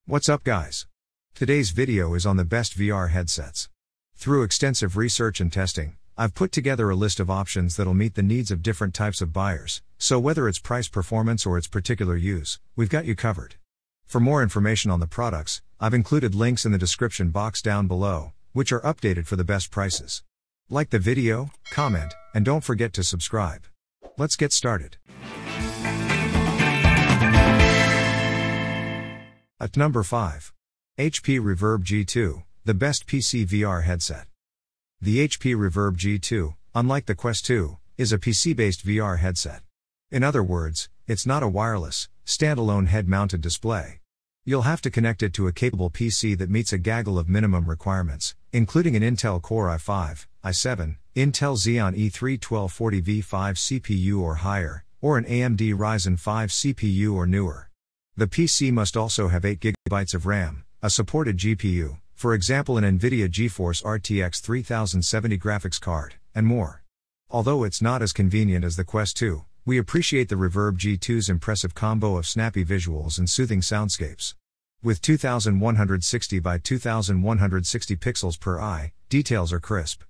What's up guys? Today's video is on the best VR headsets. Through extensive research and testing, I've put together a list of options that'll meet the needs of different types of buyers, so whether it's price performance or its particular use, we've got you covered. For more information on the products, I've included links in the description box down below, which are updated for the best prices. Like the video, comment, and don't forget to subscribe. Let's get started. At number 5. HP Reverb G2, the best PC VR headset. The HP Reverb G2, unlike the Quest 2, is a PC-based VR headset. In other words, it's not a wireless, standalone head-mounted display. You'll have to connect it to a capable PC that meets a gaggle of minimum requirements, including an Intel Core i5, i7, Intel Xeon E3-1240V5 CPU or higher, or an AMD Ryzen 5 CPU or newer. The PC must also have 8GB of RAM, a supported GPU, for example an NVIDIA GeForce RTX 3070 graphics card, and more. Although it's not as convenient as the Quest 2, we appreciate the Reverb G2's impressive combo of snappy visuals and soothing soundscapes. With 2160 by 2160 pixels per eye, details are crisp.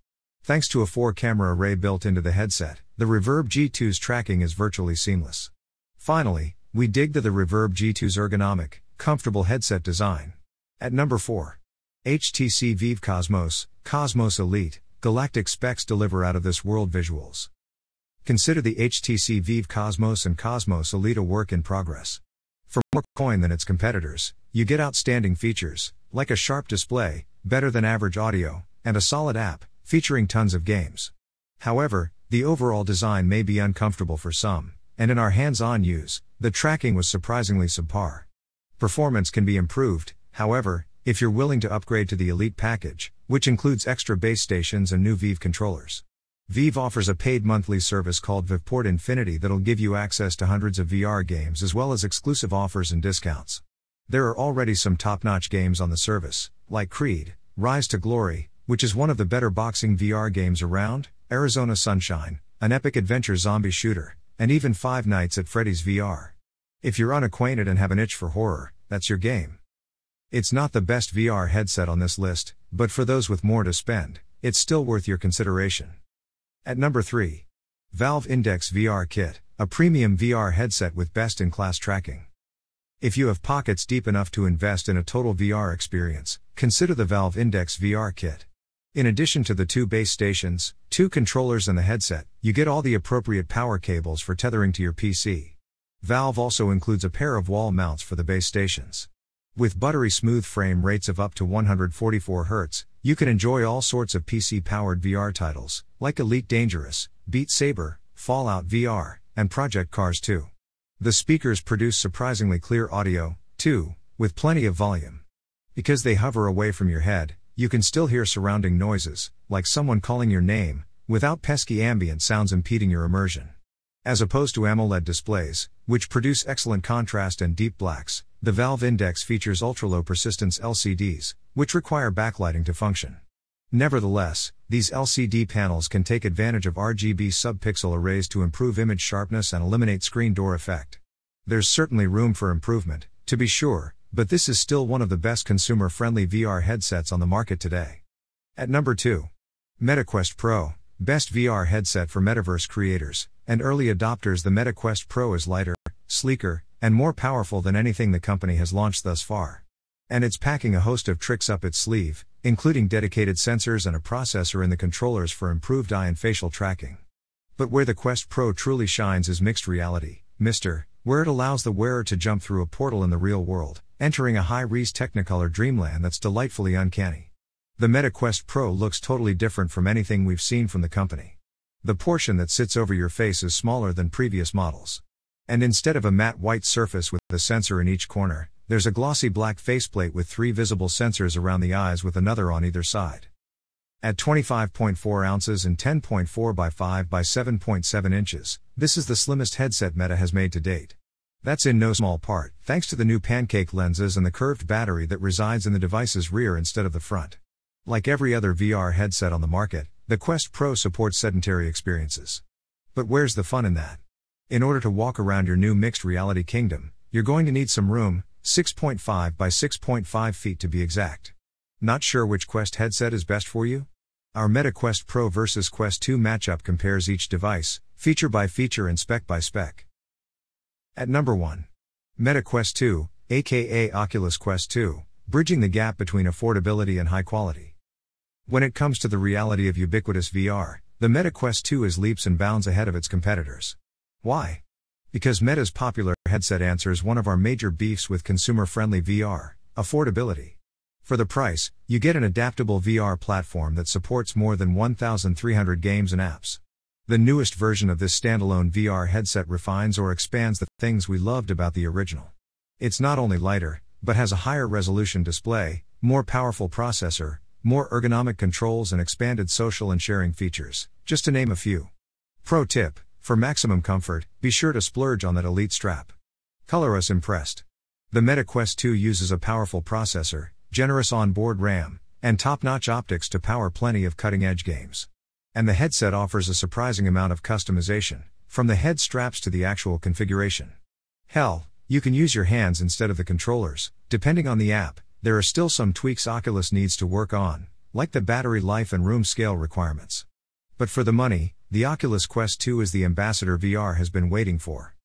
Thanks to a 4-camera array built into the headset, the Reverb G2's tracking is virtually seamless. Finally, we dig to the Reverb G2's ergonomic, comfortable headset design. At number 4. HTC Vive Cosmos, Cosmos Elite, Galactic specs deliver out-of-this-world visuals. Consider the HTC Vive Cosmos and Cosmos Elite a work in progress. For more coin than its competitors, you get outstanding features, like a sharp display, better than average audio, and a solid app, featuring tons of games. However, the overall design may be uncomfortable for some, and in our hands-on use, the tracking was surprisingly subpar. Performance can be improved, however, if you're willing to upgrade to the Elite package, which includes extra base stations and new Vive controllers. Vive offers a paid monthly service called Viveport Infinity that'll give you access to hundreds of VR games as well as exclusive offers and discounts. There are already some top-notch games on the service, like Creed, Rise to Glory, which is one of the better boxing VR games around, Arizona Sunshine, an epic adventure zombie shooter, and even Five Nights at Freddy's VR. If you're unacquainted and have an itch for horror, that's your game. It's not the best VR headset on this list, but for those with more to spend, it's still worth your consideration. At number 3. Valve Index VR Kit, a premium VR headset with best-in-class tracking. If you have pockets deep enough to invest in a total VR experience, consider the Valve Index VR Kit. In addition to the 2 base stations, 2 controllers and the headset, you get all the appropriate power cables for tethering to your PC. Valve also includes a pair of wall mounts for the base stations. With buttery smooth frame rates of up to 144 Hz, you can enjoy all sorts of PC-powered VR titles, like Elite Dangerous, Beat Saber, Fallout VR, and Project Cars 2. The speakers produce surprisingly clear audio, too, with plenty of volume. Because they hover away from your head, you can still hear surrounding noises, like someone calling your name, without pesky ambient sounds impeding your immersion. As opposed to AMOLED displays, which produce excellent contrast and deep blacks, the Valve Index features ultra-low persistence LCDs, which require backlighting to function. Nevertheless, these LCD panels can take advantage of RGB subpixel arrays to improve image sharpness and eliminate screen door effect. There's certainly room for improvement, to be sure, but this is still one of the best consumer-friendly VR headsets on the market today. At number 2. MetaQuest Pro, best VR headset for metaverse creators and early adopters. The MetaQuest Pro is lighter, sleeker, and more powerful than anything the company has launched thus far. And it's packing a host of tricks up its sleeve, including dedicated sensors and a processor in the controllers for improved eye and facial tracking. But where the Quest Pro truly shines is mixed reality, where it allows the wearer to jump through a portal in the real world, entering a high-res Technicolor dreamland that's delightfully uncanny. The MetaQuest Pro looks totally different from anything we've seen from the company. The portion that sits over your face is smaller than previous models. And instead of a matte white surface with a sensor in each corner, there's a glossy black faceplate with 3 visible sensors around the eyes with another on either side. At 25.4 ounces and 10.4 by 5 by 7.7 inches, this is the slimmest headset Meta has made to date. That's in no small part thanks to the new pancake lenses and the curved battery that resides in the device's rear instead of the front. Like every other VR headset on the market, the Quest Pro supports sedentary experiences. But where's the fun in that? In order to walk around your new mixed reality kingdom, you're going to need some room, 6.5 by 6.5 feet to be exact. Not sure which Quest headset is best for you? Our Meta Quest Pro vs Quest 2 matchup compares each device, feature by feature and spec by spec. At number 1. Meta Quest 2, aka Oculus Quest 2, bridging the gap between affordability and high quality. When it comes to the reality of ubiquitous VR, the Meta Quest 2 is leaps and bounds ahead of its competitors. Why? Because Meta's popular headset answers one of our major beefs with consumer-friendly VR, affordability. For the price, you get an adaptable VR platform that supports more than 1,300 games and apps. The newest version of this standalone VR headset refines or expands the things we loved about the original. It's not only lighter, but has a higher resolution display, more powerful processor, more ergonomic controls and expanded social and sharing features, just to name a few. Pro tip: for maximum comfort, be sure to splurge on that elite strap. Color us impressed. The Meta Quest 2 uses a powerful processor, generous onboard RAM, and top-notch optics to power plenty of cutting-edge games. And the headset offers a surprising amount of customization, from the head straps to the actual configuration. Hell, you can use your hands instead of the controllers. Depending on the app, there are still some tweaks Oculus needs to work on, like the battery life and room scale requirements. But for the money, the Oculus Quest 2 is the ambassador VR has been waiting for.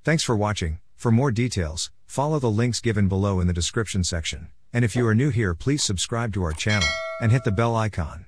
Thanks for watching. For more details, follow the links given below in the description section. And if you are new here, please subscribe to our channel and hit the bell icon.